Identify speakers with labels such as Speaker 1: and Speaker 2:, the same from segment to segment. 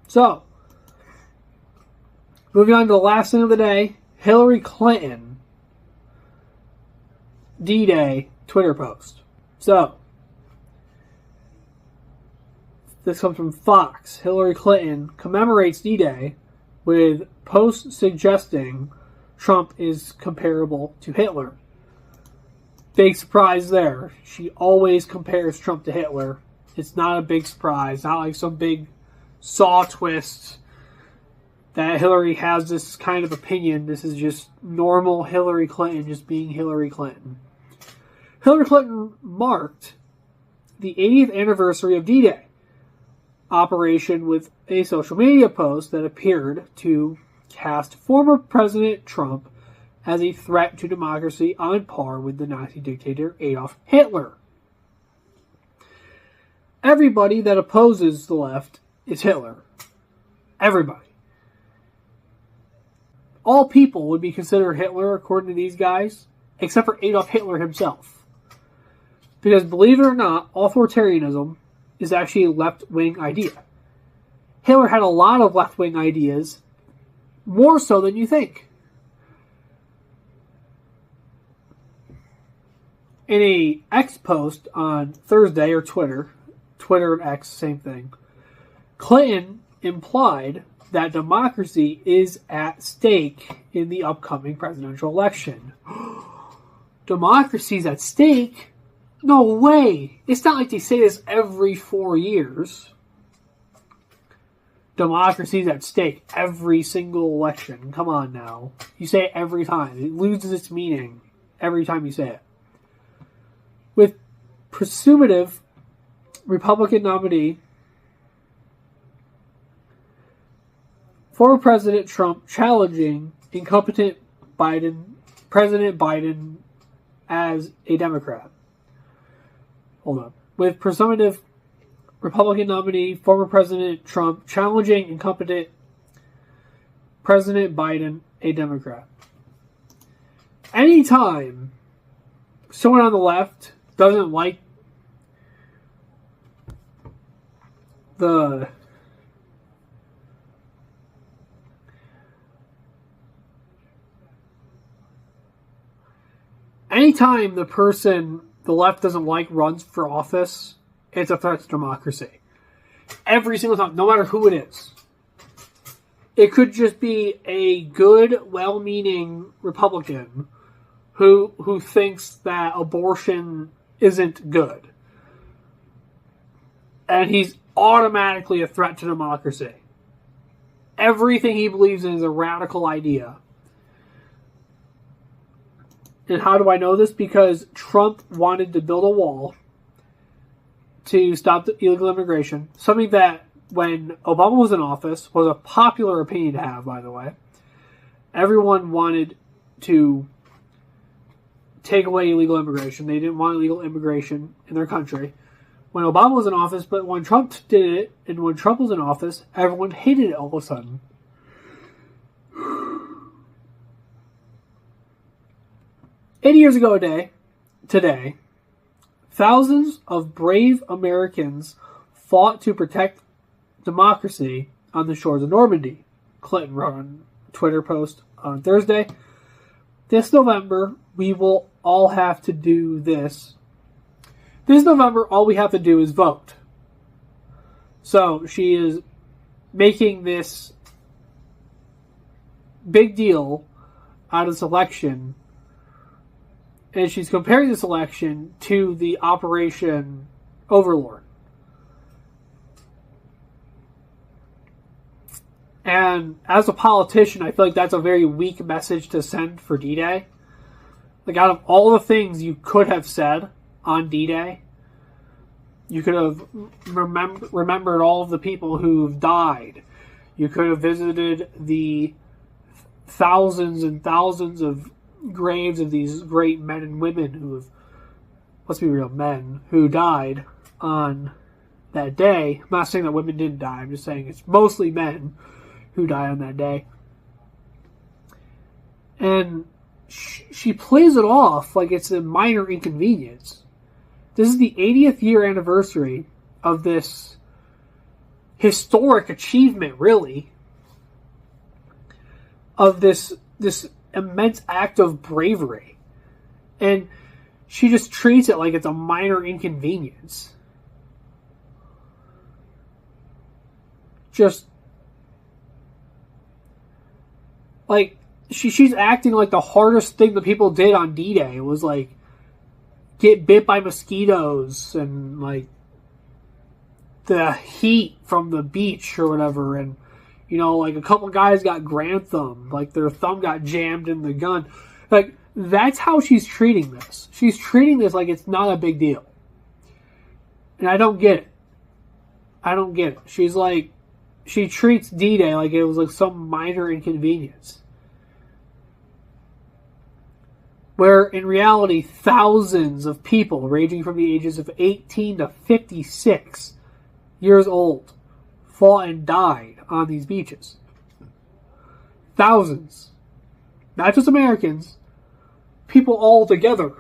Speaker 1: So, moving on to the last thing of the day, Hillary Clinton D-Day Twitter post. So, this comes from Fox. Hillary Clinton commemorates D-Day with posts suggesting Trump is comparable to Hitler. Big surprise there. She always compares Trump to Hitler. It's not a big surprise. Not like some big saw twist that Hillary has this kind of opinion. This is just normal Hillary Clinton just being Hillary Clinton. Hillary Clinton marked the 80th anniversary of D-Day operation with a social media post that appeared to cast former President Trump as a threat to democracy on par with the Nazi dictator Adolf Hitler. Everybody that opposes the left is Hitler. Everybody. All people would be considered Hitler according to these guys, except for Adolf Hitler himself. Because believe it or not, authoritarianism is actually a left-wing idea. Hitler had a lot of left-wing ideas, more so than you think. In a X post on Thursday, or Twitter and X, same thing, Clinton implied that democracy is at stake in the upcoming presidential election. Democracy's at stake? No way. It's not like they say this every 4 years. Democracy's at stake every single election. Come on now. You say it every time. It loses its meaning every time you say it. With presumptive Republican nominee, former President Trump challenging incompetent President Biden as a Democrat. Hold on. With presumptive Republican nominee, former President Trump challenging incompetent President Biden, a Democrat. Anytime someone on the left doesn't like anytime the left doesn't like runs for office, it's a threat to democracy. Every single time, no matter who it is. It could just be a good, well-meaning Republican who thinks that abortion isn't good. And he's automatically a threat to democracy. Everything he believes in is a radical idea. And how do I know this? Because Trump wanted to build a wall to stop the illegal immigration. Something that, when Obama was in office, was a popular opinion to have, by the way. Everyone wanted to take away illegal immigration. They didn't want illegal immigration in their country. When Obama was in office, but when Trump did it, and when Trump was in office, everyone hated it all of a sudden. 80 years ago today, thousands of brave Americans fought to protect democracy on the shores of Normandy. Clinton wrote on a Twitter post on Thursday. This November, we will all have to do this. This November, all we have to do is vote. So she is making this big deal out of this election. And she's comparing this election to the Operation Overlord. And as a politician, I feel like that's a very weak message to send for D-Day. Like, out of all the things you could have said on D-Day, you could have remembered all of the people who've died. You could have visited the thousands and thousands of graves of these great men and women who have, let's be real, men who died on that day. I'm not saying that women didn't die. I'm just saying it's mostly men who die on that day. And she plays it off like it's a minor inconvenience. This is the 80th year anniversary of this historic achievement, really, of this immense act of bravery. And she just treats it like it's a minor inconvenience. Just like she's acting like the hardest thing that people did on D-Day was like get bit by mosquitoes and like the heat from the beach or whatever, and you know, like a couple guys got Grantham, like their thumb got jammed in the gun. Like, that's how she's treating this. She's treating this like it's not a big deal. And I don't get it. I don't get it. She's like, she treats D-Day like it was like some minor inconvenience. Where in reality, thousands of people ranging from the ages of 18 to 56 years old fought and died on these beaches. Thousands. Not just Americans. People all together.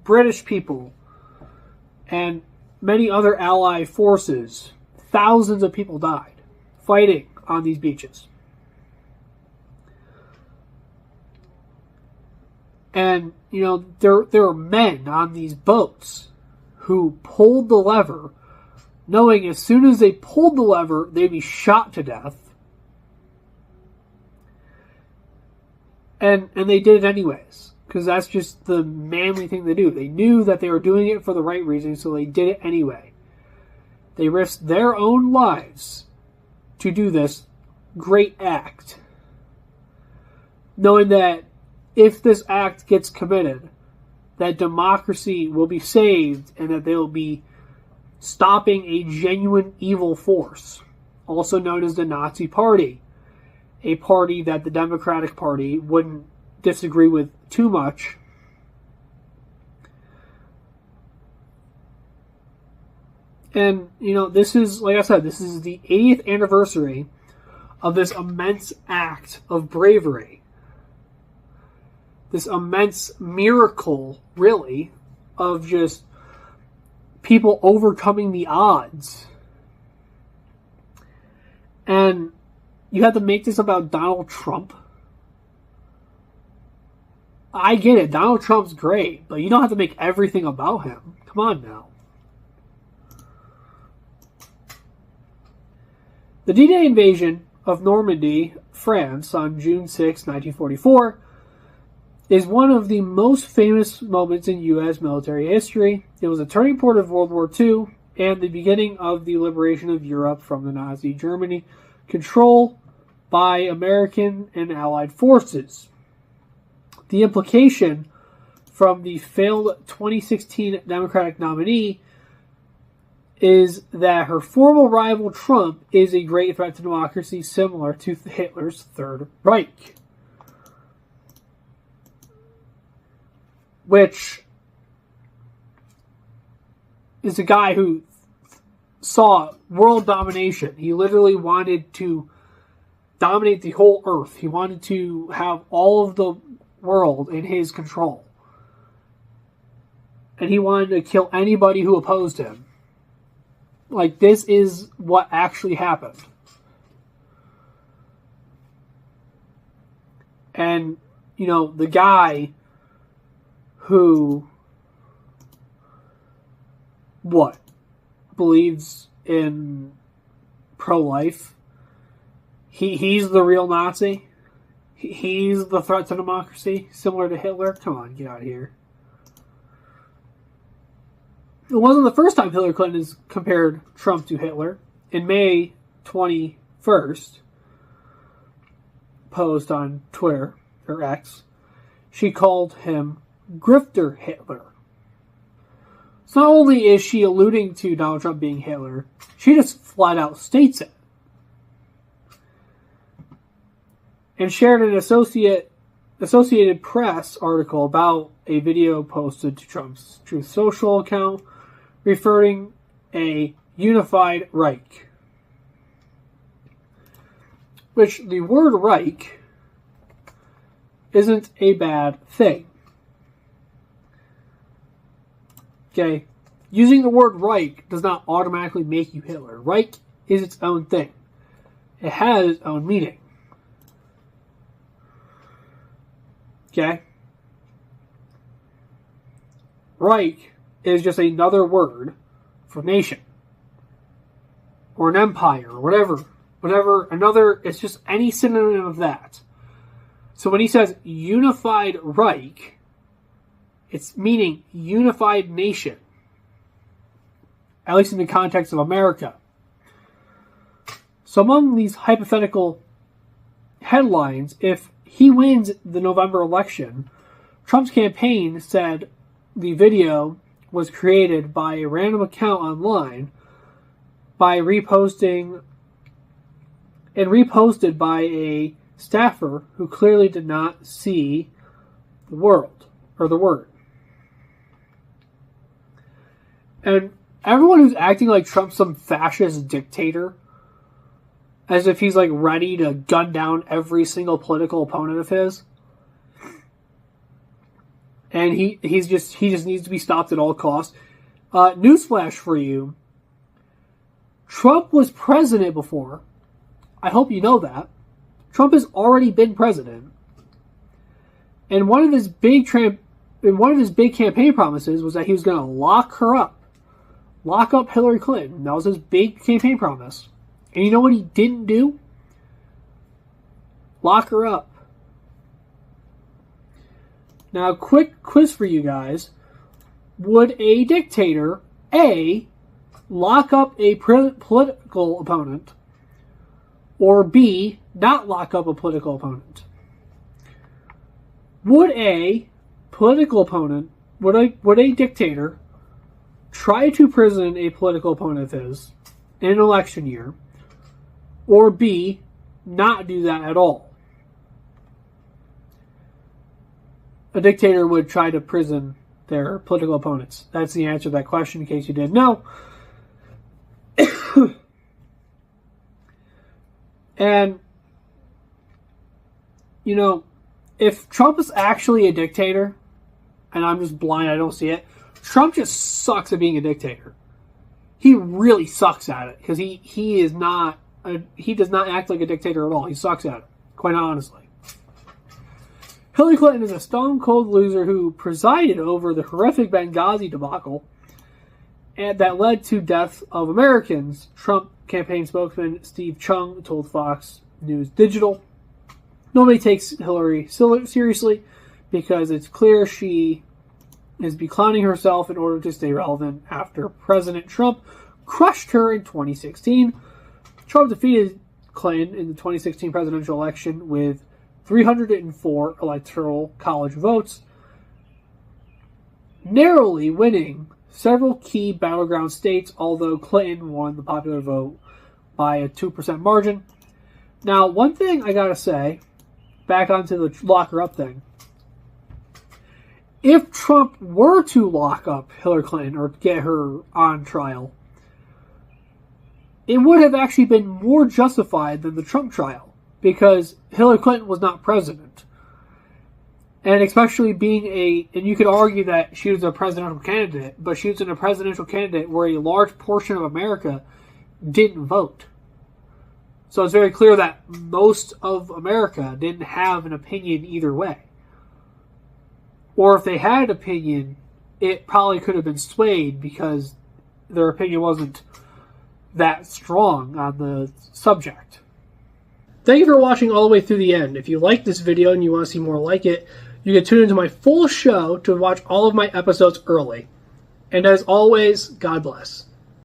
Speaker 1: British people. And many other allied forces. Thousands of people died fighting on these beaches. And, you know, there are men on these boats who pulled the lever knowing as soon as they pulled the lever, they'd be shot to death. And they did it anyways, because that's just the manly thing to do. They knew that they were doing it for the right reason, so they did it anyway. They risked their own lives to do this great act, knowing that if this act gets committed, that democracy will be saved and that they will be stopping a genuine evil force, also known as the Nazi Party, a party that the Democratic Party wouldn't disagree with too much. And, you know, this is, like I said, this is the 80th anniversary of this immense act of bravery. This immense miracle, really, of just people overcoming the odds. And you have to make this about Donald Trump. I get it. Donald Trump's great, but you don't have to make everything about him. Come on now. The D-Day invasion of Normandy, France, on June 6, 1944, is one of the most famous moments in U.S. military history. It was a turning point of World War II and the beginning of the liberation of Europe from the Nazi Germany control by American and Allied forces. The implication from the failed 2016 Democratic nominee is that her former rival Trump is a great threat to democracy, similar to Hitler's Third Reich. Which is a guy who saw world domination. He literally wanted to dominate the whole earth. He wanted to have all of the world in his control. And he wanted to kill anybody who opposed him. Like, this is what actually happened. And, you know, the guy who, believes in pro-life, he's the real Nazi? He's the threat to democracy, similar to Hitler? Come on, get out of here. It wasn't the first time Hillary Clinton has compared Trump to Hitler. In May 21st, post on Twitter, or X, she called him Grifter Hitler. So not only is she alluding to Donald Trump being Hitler, she just flat out states it. And shared an Associated Press article about a video posted to Trump's Truth Social account referring a unified Reich. Which the word Reich isn't a bad thing. Okay? Using the word Reich does not automatically make you Hitler. Reich is its own thing. It has its own meaning. Okay? Reich is just another word for nation. Or an empire, or whatever, it's just any synonym of that. So when he says unified Reich, it's meaning unified nation. At least in the context of America. So among these hypothetical headlines, if he wins the November election, Trump's campaign said the video was created by a random account online by reposted by a staffer who clearly did not see the word. And everyone who's acting like Trump's some fascist dictator, as if he's like ready to gun down every single political opponent of his, and he just needs to be stopped at all costs. Newsflash for you: Trump was president before. I hope you know that. Trump has already been president, and one of his big campaign promises was that he was going to lock up Hillary Clinton. That was his big campaign promise. And you know what he didn't do? Lock her up. Now, quick quiz for you guys. Would a dictator, A, lock up a political opponent, or B, not lock up a political opponent? Would a dictator try to prison a political opponent of his in an election year, or B, not do that at all? A dictator would try to prison their political opponents. That's the answer to that question, in case you didn't know. And, you know, if Trump is actually a dictator, and I'm just blind, I don't see it, Trump just sucks at being a dictator. He really sucks at it, because he does not act like a dictator at all. He sucks at it, quite honestly. Hillary Clinton is a stone-cold loser who presided over the horrific Benghazi debacle and that led to death of Americans, Trump campaign spokesman Steve Chung told Fox News Digital. Nobody takes Hillary seriously because it's clear she is beclowning herself in order to stay relevant after President Trump crushed her in 2016. Trump defeated Clinton in the 2016 presidential election with 304 electoral college votes, narrowly winning several key battleground states, although Clinton won the popular vote by a 2% margin. Now, one thing I gotta say, back onto the lock her up thing. If Trump were to lock up Hillary Clinton or get her on trial, it would have actually been more justified than the Trump trial, because Hillary Clinton was not president. And especially being and you could argue that she was a presidential candidate, but she was a presidential candidate where a large portion of America didn't vote. So it's very clear that most of America didn't have an opinion either way. Or if they had an opinion, it probably could have been swayed because their opinion wasn't that strong on the subject. Thank you for watching all the way through the end. If you like this video and you want to see more like it, you can tune into my full show to watch all of my episodes early. And as always, God bless.